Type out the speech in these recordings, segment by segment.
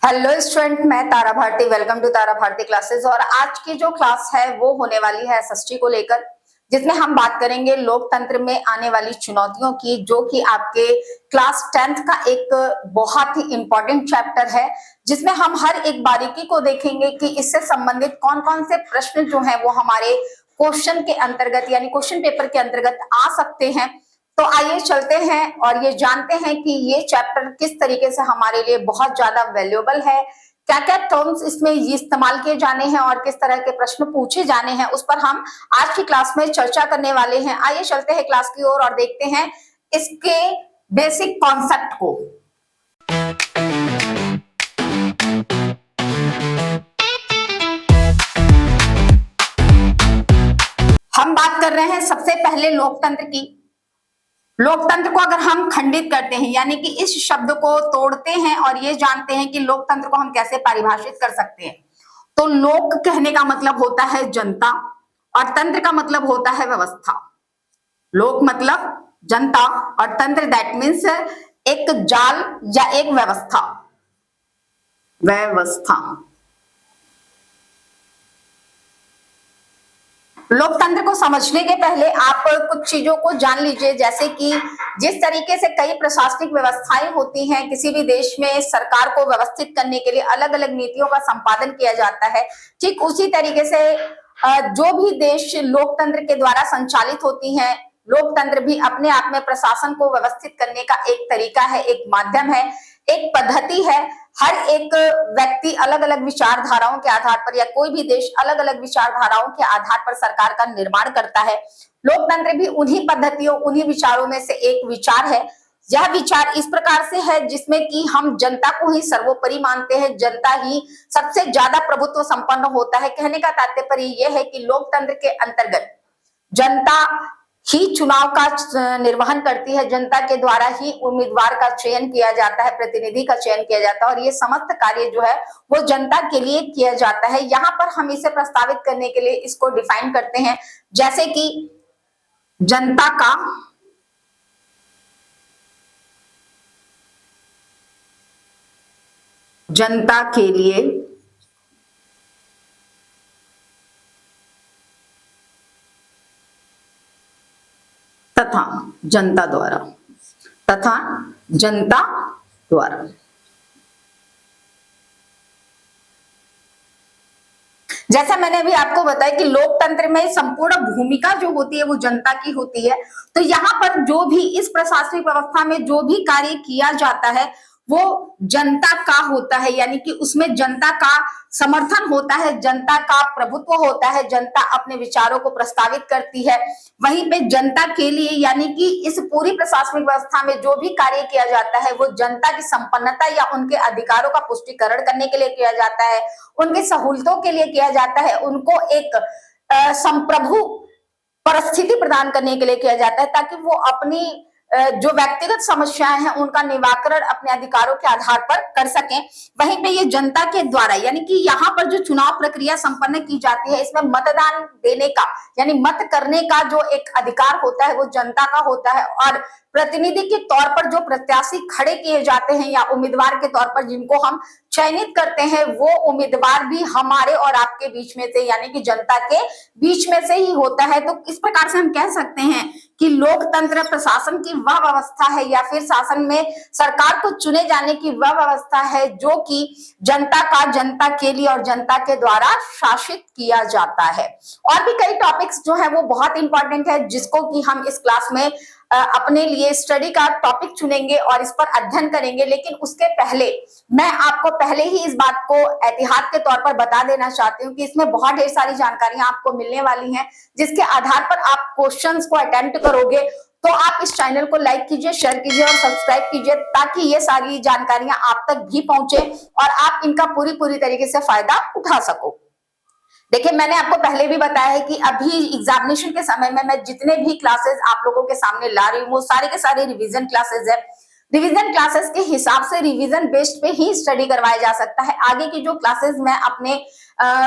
Hello student, मैं Tara Bharti. Welcome to Tara Bharti classes. और आज की जो क्लास है वो होने वाली है एसएसटी को लेकर, जिसमें हम बात करेंगे लोकतंत्र में आने वाली चुनौतियों की, जो कि आपके क्लास 10th का एक बहुत ही इंपॉर्टेंट चैप्टर है, जिसमें हम हर एक बारीकी को देखेंगे कि इससे संबंधित कौन कौन से प्रश्न जो है वो हमारे क्वेश्चन के अंतर्गत यानी क्वेश्चन पेपर के अंतर्गत आ सकते हैं। तो आइए चलते हैं और ये जानते हैं कि ये चैप्टर किस तरीके से हमारे लिए बहुत ज्यादा वैल्यूएबल है, क्या क्या टर्म्स इसमें इस्तेमाल किए जाने हैं और किस तरह के प्रश्न पूछे जाने हैं, उस पर हम आज की क्लास में चर्चा करने वाले हैं। आइए चलते हैं क्लास की ओर और देखते हैं इसके बेसिक कॉन्सेप्ट को। हम बात कर रहे हैं सबसे पहले लोकतंत्र की। लोकतंत्र को अगर हम खंडित करते हैं यानी कि इस शब्द को तोड़ते हैं और ये जानते हैं कि लोकतंत्र को हम कैसे परिभाषित कर सकते हैं, तो लोक कहने का मतलब होता है जनता और तंत्र का मतलब होता है व्यवस्था। लोक मतलब जनता और तंत्र दैट मीन्स एक जाल या एक व्यवस्था। लोकतंत्र को समझने के पहले आप कुछ चीजों को जान लीजिए, जैसे कि जिस तरीके से कई प्रशासनिक व्यवस्थाएं होती हैं, किसी भी देश में सरकार को व्यवस्थित करने के लिए अलग अलग नीतियों का संपादन किया जाता है, ठीक उसी तरीके से जो भी देश लोकतंत्र के द्वारा संचालित होती हैं, लोकतंत्र भी अपने आप में प्रशासन को व्यवस्थित करने का एक तरीका है, एक माध्यम है, एक पद्धति है। हर एक व्यक्ति अलग अलग विचारधाराओं के आधार पर या कोई भी देश अलग अलग विचारधाराओं के आधार पर सरकार का निर्माण करता है। लोकतंत्र भी उन्हीं पद्धतियों, उन्हीं विचारों में से एक विचार है। यह विचार इस प्रकार से है जिसमें कि हम जनता को ही सर्वोपरि मानते हैं, जनता ही सबसे ज्यादा प्रभुत्व संपन्न होता है। कहने का तात्पर्य यह है कि लोकतंत्र के अंतर्गत जनता ही चुनाव का निर्वहन करती है, जनता के द्वारा ही उम्मीदवार का चयन किया जाता है, प्रतिनिधि का चयन किया जाता है और ये समस्त कार्य जो है वो जनता के लिए किया जाता है। यहाँ पर हम इसे प्रस्तावित करने के लिए इसको डिफाइन करते हैं, जैसे कि जनता के लिए तथा जनता द्वारा जैसा मैंने अभी आपको बताया कि लोकतंत्र में संपूर्ण भूमिका जो होती है वो जनता की होती है। तो यहाँ पर जो भी इस प्रशासनिक व्यवस्था में जो भी कार्य किया जाता है वो जनता का होता है, यानी कि उसमें जनता का समर्थन होता है, जनता का प्रभुत्व होता है, जनता अपने विचारों को प्रस्तावित करती है। वहीं पे जनता के लिए यानी कि इस पूरी प्रशासनिक व्यवस्था में जो भी कार्य किया जाता है वो जनता की संपन्नता या उनके अधिकारों का पुष्टिकरण करने के लिए किया जाता है, उनकी सहूलतों के लिए किया जाता है, उनको एक संप्रभु परिस्थिति प्रदान करने के लिए किया जाता है, ताकि वो अपनी जो व्यक्तिगत समस्याएं हैं उनका निवारण अपने अधिकारों के आधार पर कर सकें। वहीं पे ये जनता के द्वारा यानी कि यहाँ पर जो चुनाव प्रक्रिया संपन्न की जाती है, इसमें मतदान देने का यानी मत करने का जो एक अधिकार होता है वो जनता का होता है और प्रतिनिधि के तौर पर जो प्रत्याशी खड़े किए जाते हैं या उम्मीदवार के तौर पर जिनको हम चयनित करते हैं, वो उम्मीदवार भी हमारे और आपके बीच में से यानी कि जनता के बीच में से ही होता है। तो इस प्रकार से हम कह सकते हैं कि लोकतंत्र प्रशासन की वह व्यवस्था है या फिर शासन में सरकार को चुने जाने की वह व्यवस्था है जो कि जनता के लिए और जनता के द्वारा शासित किया जाता है। और भी कई टॉपिक्स जो है वो बहुत इंपॉर्टेंट है, जिसको कि हम इस क्लास में अपने लिए स्टडी का टॉपिक चुनेंगे और इस पर अध्ययन करेंगे। लेकिन उसके पहले मैं आपको पहले ही इस बात को एहतियात के तौर पर बता देना चाहती हूँ कि इसमें बहुत ढेर सारी जानकारियां आपको मिलने वाली हैं, जिसके आधार पर आप क्वेश्चंस को अटेम्प्ट करोगे। तो आप इस चैनल को लाइक कीजिए, शेयर कीजिए और सब्सक्राइब कीजिए, ताकि ये सारी जानकारियां आप तक भी पहुंचे और आप इनका पूरी तरीके से फायदा उठा सको। देखिए, मैंने आपको पहले भी बताया है कि अभी एग्जामिनेशन के समय में मैं जितने भी क्लासेस आप लोगों के सामने ला रही हूँ वो सारे के सारे रिवीजन क्लासेस है। रिवीजन क्लासेस के हिसाब से रिवीजन बेस्ड पे ही स्टडी करवाया जा सकता है। आगे की जो क्लासेस मैं अपने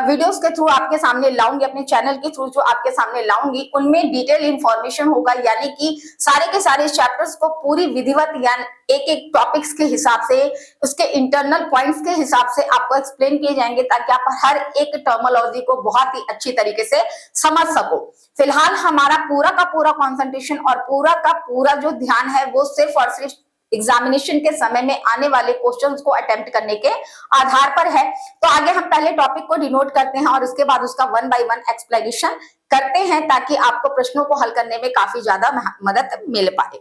वीडियोस के थ्रू आपके सामने लाऊंगी, अपने चैनल के थ्रू जो आपके सामने लाऊंगी, उनमें डिटेल इंफॉर्मेशन होगा, यानी कि सारे के सारे चैप्टर्स को पूरी विधिवत यानी एक एक टॉपिक्स के हिसाब से, उसके इंटरनल पॉइंट्स के हिसाब से आपको एक्सप्लेन किए जाएंगे, ताकि आप हर एक टर्मिनोलॉजी को बहुत ही अच्छी तरीके से समझ सको। फिलहाल हमारा पूरा का पूरा कंसंट्रेशन और पूरा का पूरा जो ध्यान है वो सिर्फ और सिर्फ एग्जामिनेशन के समय में आने वाले क्वेश्चंस को अटेम्प्ट करने के आधार पर है। तो आगे हम पहले टॉपिक को डिनोट करते हैं और उसके बाद उसका 1 बाय 1 एक्सप्लेनेशन करते हैं, ताकि आपको प्रश्नों को हल करने में काफी ज्यादा मदद मिल पाए।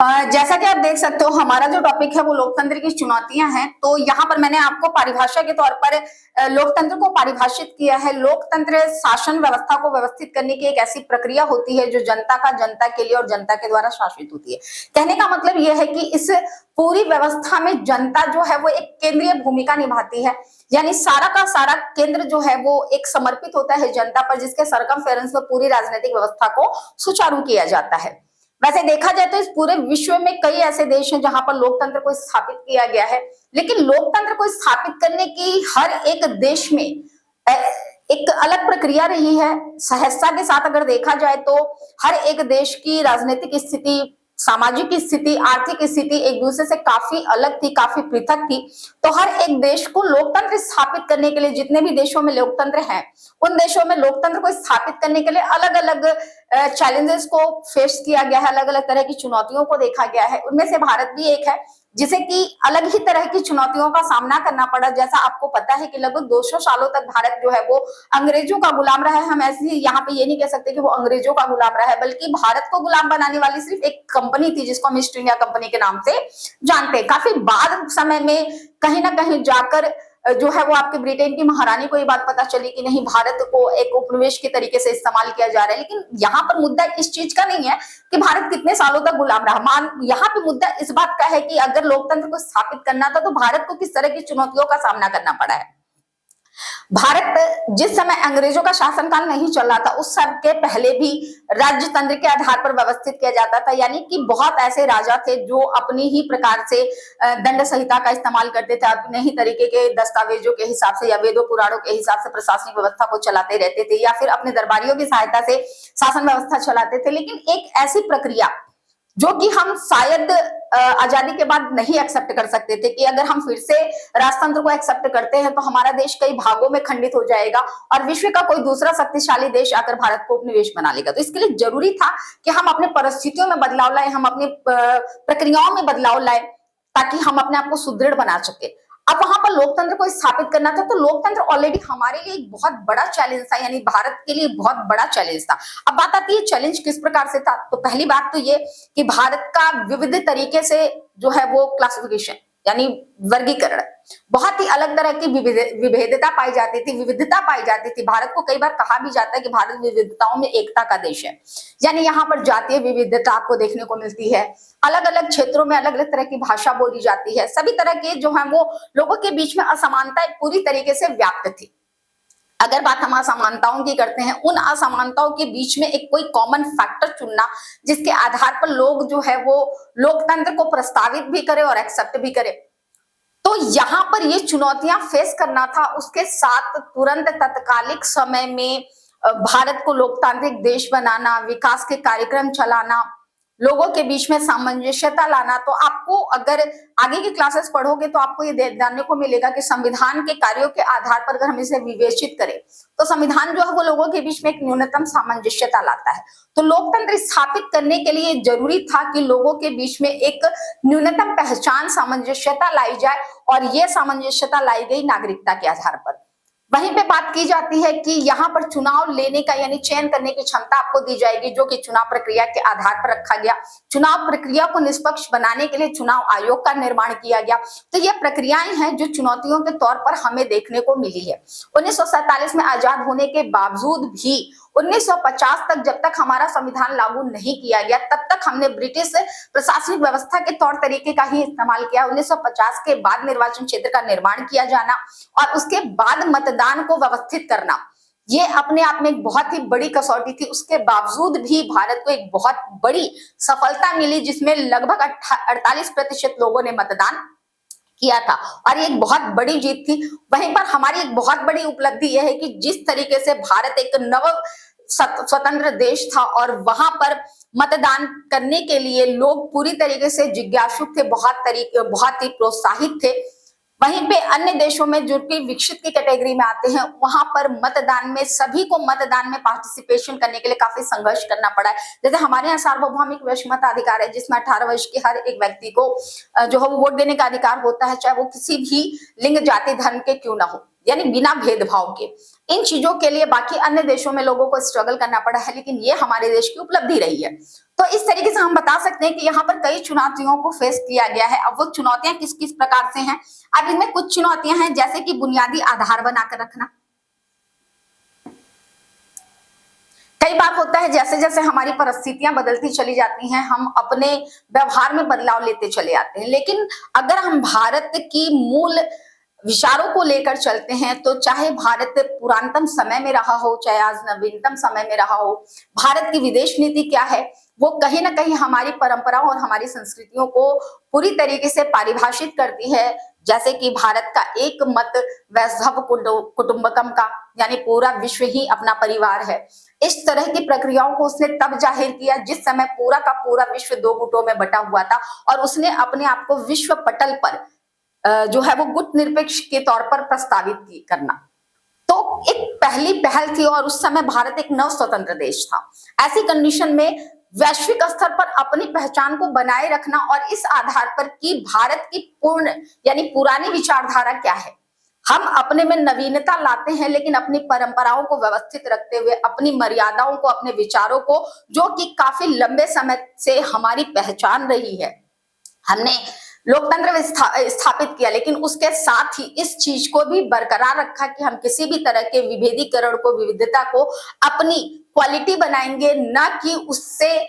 जैसा कि आप देख सकते हो, हमारा जो टॉपिक है वो लोकतंत्र की चुनौतियां हैं। तो यहाँ पर मैंने आपको परिभाषा के तौर पर लोकतंत्र को परिभाषित किया है। लोकतंत्र शासन व्यवस्था को व्यवस्थित करने की एक ऐसी प्रक्रिया होती है जो जनता के लिए और जनता के द्वारा शासित होती है। कहने का मतलब यह है कि इस पूरी व्यवस्था में जनता जो है वो एक केंद्रीय भूमिका निभाती है, यानी सारा का सारा केंद्र जो है वो एक समर्पित होता है जनता पर, जिसके सरकमफेरेंस में पूरी राजनीतिक व्यवस्था को सुचारू किया जाता है। वैसे देखा जाए तो इस पूरे विश्व में कई ऐसे देश हैं जहां पर लोकतंत्र को स्थापित किया गया है, लेकिन लोकतंत्र को स्थापित करने की हर एक देश में एक अलग प्रक्रिया रही है। सहजता के साथ अगर देखा जाए तो हर एक देश की राजनीतिक स्थिति, सामाजिक स्थिति, आर्थिक स्थिति एक दूसरे से काफी अलग थी, काफी पृथक थी। तो हर एक देश को लोकतंत्र स्थापित करने के लिए, जितने भी देशों में लोकतंत्र है, उन देशों में लोकतंत्र को स्थापित करने के लिए अलग अलग चैलेंजेस को फेस किया गया है, अलग अलग तरह की चुनौतियों को देखा गया है। उनमें से भारत भी एक है, जिसे कि अलग ही तरह की चुनौतियों का सामना करना पड़ा। जैसा आपको पता है कि लगभग 200 सालों तक भारत जो है वो अंग्रेजों का गुलाम रहा है। हम ऐसे ही यहाँ पे ये नहीं कह सकते कि वो अंग्रेजों का गुलाम रहा है, बल्कि भारत को गुलाम बनाने वाली सिर्फ एक कंपनी थी, जिसको हम ईस्ट इंडिया कंपनी के नाम से जानते हैं। काफी बाद समय में कहीं ना कहीं जाकर जो है वो आपके ब्रिटेन की महारानी को ये बात पता चली कि नहीं, भारत को एक उपनिवेश के तरीके से इस्तेमाल किया जा रहा है। लेकिन यहाँ पर मुद्दा इस चीज का नहीं है कि भारत कितने सालों तक गुलाम रहा। यहाँ पे मुद्दा इस बात का है कि अगर लोकतंत्र को स्थापित करना था तो भारत को किस तरह की चुनौतियों का सामना करना पड़ा है। भारत जिस समय अंग्रेजों का शासनकाल नहीं चल रहा था, उस सब के पहले भी राज्य तंत्र के आधार पर व्यवस्थित किया जाता था, यानी कि बहुत ऐसे राजा थे जो अपनी ही प्रकार से दंड संहिता का इस्तेमाल करते थे, अपने ही तरीके के दस्तावेजों के हिसाब से या वेदों पुराणों के हिसाब से प्रशासनिक व्यवस्था को चलाते रहते थे, या फिर अपने दरबारियों की सहायता से शासन व्यवस्था चलाते थे। लेकिन एक ऐसी प्रक्रिया जो कि हम शायद आजादी के बाद नहीं एक्सेप्ट कर सकते थे, कि अगर हम फिर से राजतंत्र को एक्सेप्ट करते हैं तो हमारा देश कई भागों में खंडित हो जाएगा और विश्व का कोई दूसरा शक्तिशाली देश आकर भारत को उपनिवेश बना लेगा। तो इसके लिए जरूरी था कि हम अपने परिस्थितियों में बदलाव लाए, हम अपने प्रक्रियाओं में बदलाव लाए, ताकि हम अपने आप को सुदृढ़ बना सके। अब वहां पर लोकतंत्र को स्थापित करना था, तो लोकतंत्र ऑलरेडी हमारे लिए एक बहुत बड़ा चैलेंज था, यानी भारत के लिए बहुत बड़ा चैलेंज था। अब बात आती है चैलेंज किस प्रकार से था। तो पहली बात तो ये कि भारत का विविध तरीके से जो है वो क्लासिफिकेशन यानी वर्गीकरण, बहुत ही अलग तरह की विविधता पाई जाती थी, विविधता पाई जाती थी। भारत को कई बार कहा भी जाता है कि भारत विविधताओं में एकता का देश है, यानी यहाँ पर जातीय विविधता आपको देखने को मिलती है। अलग अलग क्षेत्रों में अलग अलग तरह की भाषा बोली जाती है। सभी तरह के जो है वो लोगों के बीच में असमानताएं पूरी तरीके से व्याप्त थी। अगर बात हम असमानताओं की करते हैं, उन असमानताओं के बीच में एक कोई कॉमन फैक्टर चुनना, जिसके आधार पर लोग जो है वो लोकतंत्र को प्रस्तावित भी करे और एक्सेप्ट भी करे। तो यहाँ पर ये चुनौतियां फेस करना था। उसके साथ तुरंत तत्कालिक समय में भारत को लोकतांत्रिक देश बनाना, विकास के कार्यक्रम चलाना, लोगों के बीच में सामंजस्यता लाना। तो आपको अगर आगे की क्लासेस पढ़ोगे तो आपको ये जानने को मिलेगा कि संविधान के कार्यों के आधार पर अगर हम इसे विवेचित करें तो संविधान जो है वो लोगों के बीच में एक न्यूनतम सामंजस्यता लाता है। तो लोकतंत्र स्थापित करने के लिए जरूरी था कि लोगों के बीच में एक न्यूनतम पहचान, सामंजस्यता लाई जाए, और ये सामंजस्यता लाई गई नागरिकता के आधार पर। वहीं पे बात की जाती है कि यहाँ पर चुनाव लेने का यानी चयन करने की क्षमता आपको दी जाएगी, जो कि चुनाव प्रक्रिया के आधार पर रखा गया। चुनाव प्रक्रिया को निष्पक्ष बनाने के लिए चुनाव आयोग का निर्माण किया गया। तो ये प्रक्रियाएं हैं जो चुनौतियों के तौर पर हमें देखने को मिली है। 1947 में आजाद होने के बावजूद भी 1950 तक जब तक हमारा संविधान लागू नहीं किया गया, तब तक हमने ब्रिटिश प्रशासनिक व्यवस्था के तौर तरीके का ही इस्तेमाल किया। 1950 के बाद निर्वाचन क्षेत्र का निर्माण किया जाना और उसके बाद मतदान को व्यवस्थित करना, ये अपने आप में एक बहुत ही बड़ी कसौटी थी। उसके बावजूद भी भारत को एक बहुत बड़ी सफलता मिली, जिसमें लगभग 48% लोगों ने मतदान किया था, और ये एक बहुत बड़ी जीत थी। वहीं पर हमारी एक बहुत बड़ी उपलब्धि यह है कि जिस तरीके से भारत एक नव स्वतंत्र देश था और वहां पर मतदान करने के लिए लोग पूरी तरीके से जिज्ञासुक थे, बहुत ही प्रोत्साहित थे। वहीं पे अन्य देशों में जो कि विकसित की कैटेगरी में आते हैं, वहां पर मतदान में सभी को मतदान में पार्टिसिपेशन करने के लिए काफी संघर्ष करना पड़ा है। जैसे हमारे यहाँ सार्वभौमिक वयस्क मताधिकार है, जिसमें 18 वर्ष के हर एक व्यक्ति को जो है वो वोट देने का अधिकार होता है, चाहे वो किसी भी लिंग, जाति, धर्म के क्यों ना हो, यानी बिना भेदभाव के। इन चीजों के लिए बाकी अन्य देशों में लोगों को स्ट्रगल करना पड़ा है, लेकिन ये हमारे देश की उपलब्धि रही है। तो इस तरीके से हम बता सकते हैं कि यहाँ पर कई चुनौतियों को फेस किया गया है। अब वो चुनौतियां किस किस प्रकार से हैं, अब इनमें कुछ चुनौतियां हैं, जैसे कि बुनियादी आधार बनाकर रखना। कई बार होता है जैसे जैसे हमारी परिस्थितियां बदलती चली जाती हैं, हम अपने व्यवहार में बदलाव लेते चले आते हैं, लेकिन अगर हम भारत की मूल विचारों को लेकर चलते हैं, तो चाहे भारत पुरातनतम समय में रहा हो, चाहे आज नवीनतम समय में रहा हो, भारत की विदेश नीति क्या है, वो कहीं ना कहीं हमारी परंपराओं और हमारी संस्कृतियों को पूरी तरीके से परिभाषित करती है। जैसे कि भारत का एक मत वैश्व कुटुंबकम का, यानी पूरा विश्व ही अपना परिवार है। इस तरह की प्रक्रियाओं को उसने तब जाहिर किया जिस समय पूरा का पूरा विश्व दो गुटों में बटा हुआ था, और उसने अपने आप को विश्व पटल पर जो है वो गुट निरपेक्ष के तौर पर प्रस्तावित करना। तो एक पहली पहल थी, और उस समय भारत एक नव स्वतंत्र देश था। ऐसी कंडीशन में वैश्विक स्तर पर अपनी पहचान को बनाए रखना, और इस आधार पर कि भारत की पूर्ण यानी पुरानी विचारधारा क्या है, हम अपने में नवीनता लाते हैं, लेकिन अपनी परंपराओं को व्यवस्थित रखते हुए, अपनी मर्यादाओं को, अपने विचारों को, जो कि काफी लंबे समय से हमारी पहचान रही है, हमने लोकतंत्र स्थापित किया, लेकिन उसके साथ ही इस चीज को भी बरकरार रखा कि हम किसी भी तरह के विभेदीकरण को, विविधता को अपनी क्वालिटी बनाएंगे, ना कि उससे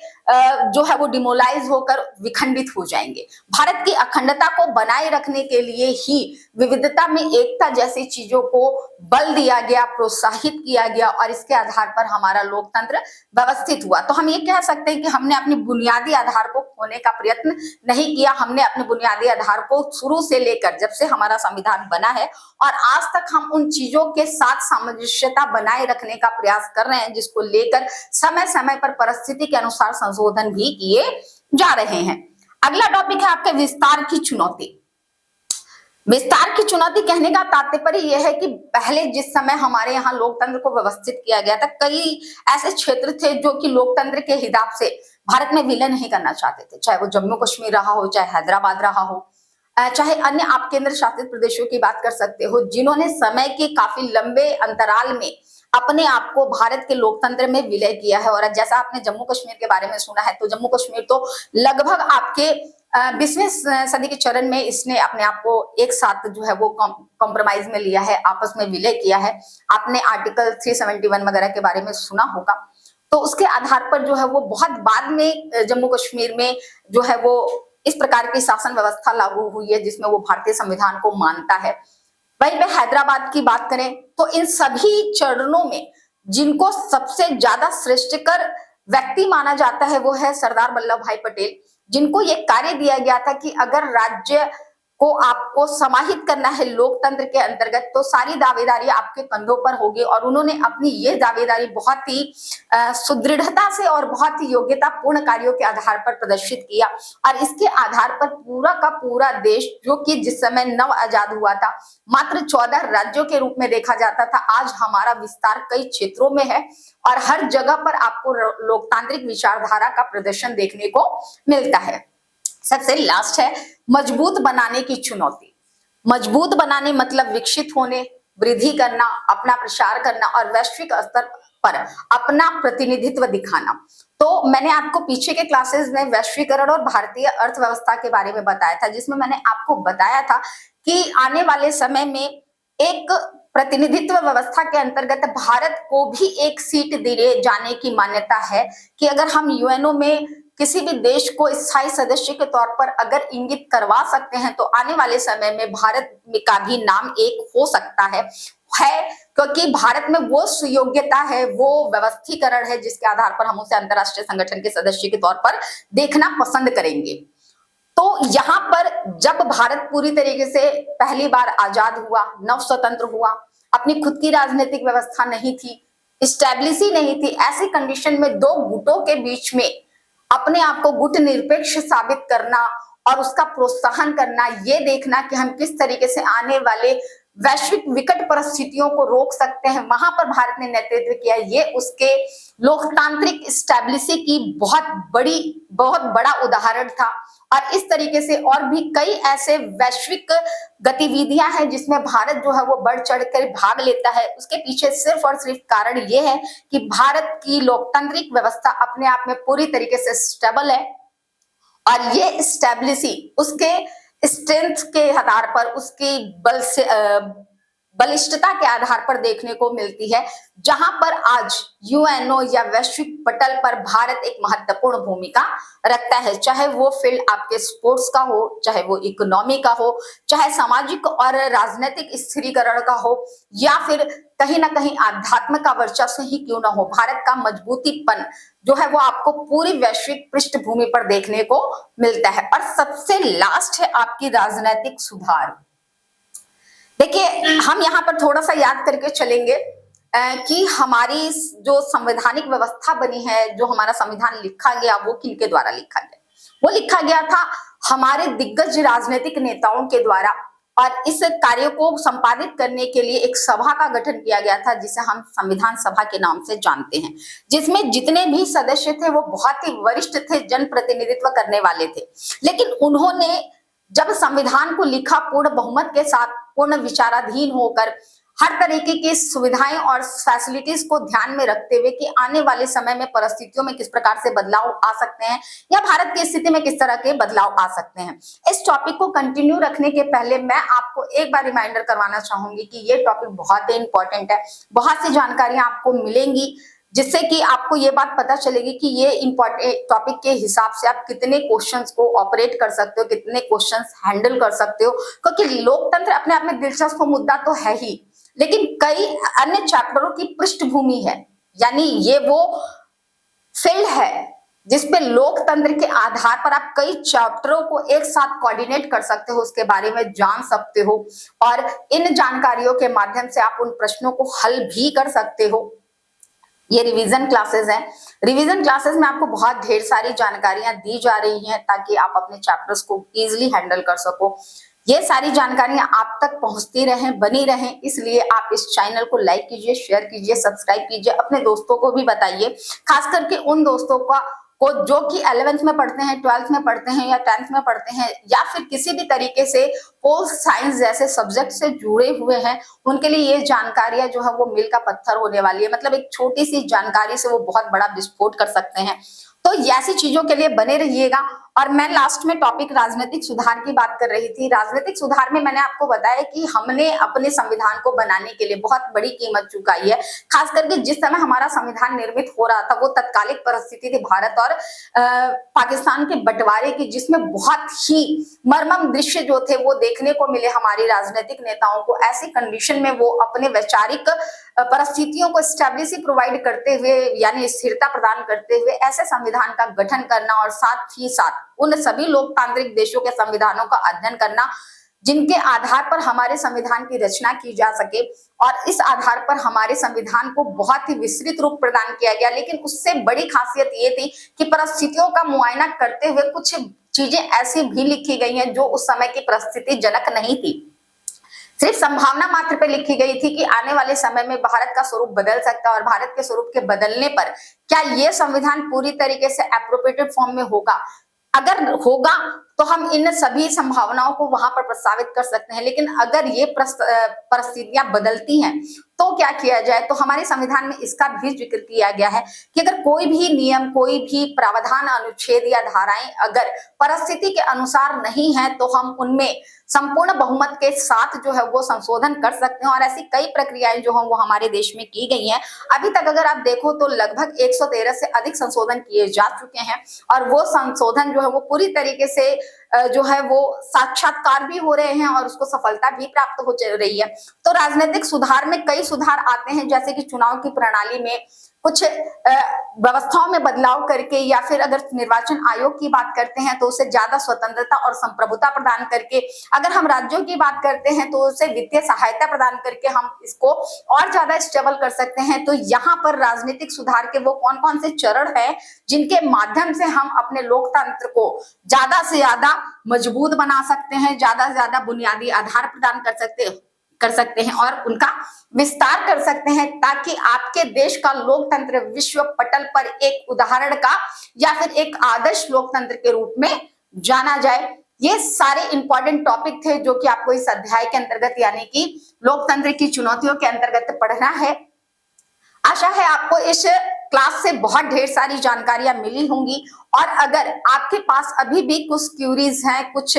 जो है वो डिमोलाइज होकर विखंडित हो जाएंगे। भारत की अखंडता को बनाए रखने के लिए ही विविधता में एकता जैसी चीजों को बल दिया गया, प्रोत्साहित किया गया, और इसके आधार पर हमारा लोकतंत्र व्यवस्थित हुआ। तो हम ये कह सकते हैं कि हमने अपनी बुनियादी आधार को खोने का प्रयत्न नहीं किया। हमने अपने बुनियादी आधार को शुरू से लेकर जब से हमारा संविधान बना है और आज तक हम उन चीजों के साथ सामंजस्यता बनाए रखने का प्रयास कर रहे हैं, जिसको लेकर समय समय पर परिस्थिति के अनुसार संशोधन भी किए जा रहे हैं। अगला टॉपिक है आपके विस्तार की चुनौती। विस्तार की चुनौती कहने का तात्पर्य यह है कि पहले जिस समय हमारे यहाँ लोकतंत्र को व्यवस्थित किया गया था, कई ऐसे क्षेत्र थे जो कि लोकतंत्र के हिसाब से भारत में विलय नहीं करना चाहते थे, चाहे वो जम्मू कश्मीर रहा हो, चाहे हैदराबाद रहा हो, चाहे अन्य आप केंद्र शासित प्रदेशों की बात कर सकते हो, जिन्होंने समय के काफी लंबे अंतराल में अपने आप को भारत के लोकतंत्र में विलय किया है। और जैसा आपने जम्मू कश्मीर के बारे में सुना है, तो जम्मू कश्मीर तो लगभग आपके 20वीं सदी के चरण में इसने अपने आप को एक साथ जो है वो कॉम्प्रोमाइज में लिया है, आपस में विलय किया है। आपने आर्टिकल 371 वगैरह के बारे में सुना होगा। तो उसके आधार पर जो है वो बहुत बाद में जम्मू कश्मीर में जो है वो इस प्रकार की शासन व्यवस्था लागू हुई है, जिसमें वो भारतीय संविधान को मानता है। वहीं पे हैदराबाद की बात करें तो इन सभी चरणों में जिनको सबसे ज्यादा श्रेष्ठकर व्यक्ति माना जाता है वो है सरदार वल्लभ भाई पटेल, जिनको ये कार्य दिया गया था कि अगर राज्य को आपको समाहित करना है लोकतंत्र के अंतर्गत, तो सारी दावेदारी आपके कंधों पर होगी। और उन्होंने अपनी ये दावेदारी बहुत ही सुदृढ़ता से और बहुत ही योग्यता पूर्ण कार्यों के आधार पर प्रदर्शित किया। और इसके आधार पर पूरा का पूरा देश, जो कि जिस समय नव आजाद हुआ था, मात्र 14 राज्यों के रूप में देखा जाता था, आज हमारा विस्तार कई क्षेत्रों में है और हर जगह पर आपको लोकतांत्रिक विचारधारा का प्रदर्शन देखने को मिलता है। सबसे लास्ट है मजबूत बनाने की चुनौती। मजबूत बनाने मतलब विकसित होने, वृद्धि करना, अपना प्रसार करना और वैश्विक स्तर पर अपना प्रतिनिधित्व दिखाना। तो मैंने आपको पीछे के क्लासेस में वैश्वीकरण और भारतीय अर्थव्यवस्था के बारे में बताया था, जिसमें मैंने आपको बताया था कि आने वाले समय में एक प्रतिनिधित्व व्यवस्था के अंतर्गत भारत को भी एक सीट दिए जाने की मान्यता है कि अगर हम यूएनओ में किसी भी देश को स्थायी सदस्य के तौर पर अगर इंगित करवा सकते हैं, तो आने वाले समय में भारत का भी नाम एक हो सकता है क्योंकि भारत में वो सुयोग्यता है, वो व्यवस्थीकरण है जिसके आधार पर हम उसे अंतरराष्ट्रीय संगठन के सदस्य के तौर पर देखना पसंद करेंगे। तो यहाँ पर जब भारत पूरी तरीके से पहली बार आजाद हुआ, नव स्वतंत्र हुआ, अपनी खुद की राजनीतिक व्यवस्था नहीं थी, स्टेब्लिश ही नहीं थी, ऐसी कंडीशन में दो गुटों के बीच में अपने आप को गुट निरपेक्ष साबित करना और उसका प्रोत्साहन करना, ये देखना कि हम किस तरीके से आने वाले वैश्विक विकट परिस्थितियों को रोक सकते हैं, वहां पर भारत ने नेतृत्व किया। ये उसके लोकतांत्रिक स्टैब्लिशी की बहुत बड़ा उदाहरण था। और इस तरीके से और भी कई ऐसे वैश्विक गतिविधियां हैं जिसमें भारत जो है वो बढ़ चढ़कर भाग लेता है। उसके पीछे सिर्फ और सिर्फ कारण ये है कि भारत की लोकतांत्रिक व्यवस्था अपने आप में पूरी तरीके से स्टेबल है और ये स्टेबिलिटी उसके स्ट्रेंथ के आधार पर, उसकी बलिष्ठता के आधार पर देखने को मिलती है, जहां पर आज यूएनओ या वैश्विक पटल पर भारत एक महत्वपूर्ण भूमिका रखता है। चाहे वो फील्ड आपके स्पोर्ट्स का हो, चाहे वो इकोनॉमी का हो, चाहे सामाजिक और राजनीतिक स्थिरीकरण का हो, या फिर कहीं ना कहीं आध्यात्म का वर्चस्व ही क्यों ना हो, भारत का मजबूतीपन जो है वो आपको पूरी वैश्विक पृष्ठभूमि पर देखने को मिलता है। और सबसे लास्ट है आपकी राजनीतिक सुधार। देखिए, हम यहाँ पर थोड़ा सा याद करके चलेंगे कि हमारी जो संवैधानिक व्यवस्था बनी है, जो हमारा संविधान लिखा गया, वो किनके द्वारा लिखा गया? वो लिखा गया था हमारे दिग्गज राजनीतिक नेताओं के द्वारा। और इस कार्य को संपादित करने के लिए एक सभा का गठन किया गया था जिसे हम संविधान सभा के नाम से जानते हैं, जिसमें जितने भी सदस्य थे वो बहुत ही वरिष्ठ थे, जनप्रतिनिधित्व करने वाले थे। लेकिन उन्होंने जब संविधान को लिखा पूर्ण बहुमत के साथ, पूर्ण विचाराधीन होकर, हर तरीके की सुविधाएं और फैसिलिटीज को ध्यान में रखते हुए कि आने वाले समय में परिस्थितियों में किस प्रकार से बदलाव आ सकते हैं या भारत की स्थिति में किस तरह के बदलाव आ सकते हैं। इस टॉपिक को कंटिन्यू रखने के पहले मैं आपको एक बार रिमाइंडर करवाना चाहूंगी कि ये टॉपिक बहुत ही इंपॉर्टेंट है। बहुत सी जानकारियां आपको मिलेंगी जिससे कि आपको ये बात पता चलेगी कि ये इंपॉर्टेंट टॉपिक के हिसाब से आप कितने क्वेश्चंस को ऑपरेट कर सकते हो, कितने क्वेश्चंस हैंडल कर सकते हो। क्योंकि लोकतंत्र अपने आप में दिलचस्प मुद्दा तो है ही, लेकिन कई अन्य चैप्टरों की पृष्ठभूमि है, यानी ये वो फील्ड है जिसपे लोकतंत्र के आधार पर आप कई चैप्टरों को एक साथ कोऑर्डिनेट कर सकते हो, उसके बारे में जान सकते हो और इन जानकारियों के माध्यम से आप उन प्रश्नों को हल भी कर सकते हो। ये रिवीजन क्लासेस हैं। रिवीजन क्लासेस में आपको बहुत ढेर सारी जानकारियां दी जा रही हैं ताकि आप अपने चैप्टर्स को इजीली हैंडल कर सको। ये सारी जानकारियां आप तक पहुंचती रहें, बनी रहें, इसलिए आप इस चैनल को लाइक कीजिए, शेयर कीजिए, सब्सक्राइब कीजिए, अपने दोस्तों को भी बताइए, खास करके उन दोस्तों को जो कि 11th में पढ़ते हैं, 12th में पढ़ते हैं या 10th में पढ़ते हैं या फिर किसी भी तरीके से पोल साइंस जैसे सब्जेक्ट से जुड़े हुए हैं, उनके लिए ये जानकारियां जो है वो मील का पत्थर होने वाली है। मतलब एक छोटी सी जानकारी से वो बहुत बड़ा विस्फोट कर सकते हैं। तो ऐसी चीजों के लिए बने रहिएगा। और मैं लास्ट में टॉपिक राजनीतिक सुधार की बात कर रही थी। राजनीतिक सुधार में मैंने आपको बताया कि हमने अपने संविधान को बनाने के लिए बहुत बड़ी कीमत चुकाई है। खास करके जिस समय हमारा संविधान निर्मित हो रहा था वो तत्कालिक परिस्थिति थी भारत और पाकिस्तान के बंटवारे की, जिसमें बहुत ही मर्मम दृश्य जो थे वो देखने को मिले हमारी राजनीतिक नेताओं को। ऐसी कंडीशन में वो अपने वैचारिक परिस्थितियों को स्टेबिलिटी प्रोवाइड करते हुए, यानी स्थिरता प्रदान करते हुए ऐसे संविधान का गठन करना और साथ ही साथ उन सभी लोकतांत्रिक देशों के संविधानों का अध्ययन करना जिनके आधार पर हमारे संविधान की रचना की जा सके। और इस आधार पर हमारे संविधान को बहुत ही विस्तृत रूप प्रदान किया गया। लेकिन उससे बड़ी खासियत ये थी कि परिस्थितियों का मुआयना करते हुए कुछ चीजें ऐसी भी लिखी गई हैं जो उस समय की परिस्थिति जनक नहीं थी, सिर्फ संभावना मात्र पे लिखी गई थी कि आने वाले समय में भारत का स्वरूप बदल सकता है और भारत के स्वरूप के बदलने पर क्या ये संविधान पूरी तरीके से एप्रोप्रिएटेड फॉर्म में होगा। अगर होगा तो हम इन सभी संभावनाओं को वहां पर प्रस्तावित कर सकते हैं, लेकिन अगर ये परिस्थितियां बदलती हैं तो क्या किया जाए। तो हमारे संविधान में इसका भी जिक्र किया गया है कि अगर कोई भी नियम, कोई भी प्रावधान, अनुच्छेद या धाराएं अगर परिस्थिति के अनुसार नहीं है तो हम उनमें संपूर्ण बहुमत के साथ जो है वो संशोधन कर सकते हैं। और ऐसी कई प्रक्रियाएं जो हैं वो हमारे देश में की गई हैं। अभी तक अगर आप देखो तो लगभग 113 से अधिक संशोधन किए जा चुके हैं और वो संशोधन जो है वो पूरी तरीके से जो है वो साक्षात्कार भी हो रहे हैं और उसको सफलता भी प्राप्त हो रही है। तो राजनीतिक सुधार में कई सुधार आते हैं, जैसे कि चुनाव की प्रणाली में कुछ व्यवस्थाओं में बदलाव करके, या फिर अगर निर्वाचन आयोग की बात करते हैं तो उसे ज्यादा स्वतंत्रता और संप्रभुता प्रदान करके, अगर हम राज्यों की बात करते हैं तो उसे वित्तीय सहायता प्रदान करके हम इसको और ज्यादा स्टेबल कर सकते हैं। तो यहाँ पर राजनीतिक सुधार के वो कौन कौन से चरण है जिनके माध्यम से हम अपने लोकतंत्र को ज्यादा से ज्यादा मजबूत बना सकते हैं, ज्यादा से ज्यादा बुनियादी आधार प्रदान कर सकते हैं और उनका विस्तार कर सकते हैं, ताकि आपके देश का लोकतंत्र विश्व पटल पर एक उदाहरण का या फिर एक आदर्श लोकतंत्र के रूप में जाना जाए। ये सारे इंपॉर्टेंट टॉपिक थे जो कि आपको इस अध्याय के अंतर्गत यानी कि लोकतंत्र की चुनौतियों के अंतर्गत पढ़ना है। आशा है आपको इस क्लास से बहुत ढेर सारी जानकारियां मिली होंगी, और अगर आपके पास अभी भी कुछ क्यूरीज हैं, कुछ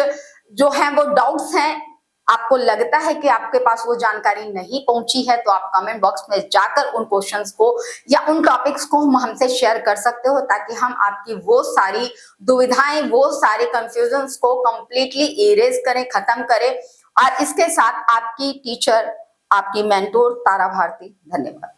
जो हैं वो डाउट्स हैं, आपको लगता है कि आपके पास वो जानकारी नहीं पहुंची है, तो आप कमेंट बॉक्स में जाकर उन क्वेश्चंस को या उन टॉपिक्स को हमसे शेयर कर सकते हो, ताकि हम आपकी वो सारी दुविधाएं, वो सारे कंफ्यूजन्स को कंप्लीटली इरेज करें, खत्म करें। और इसके साथ आपकी टीचर, आपकी मेंटोर तारा भारती। धन्यवाद।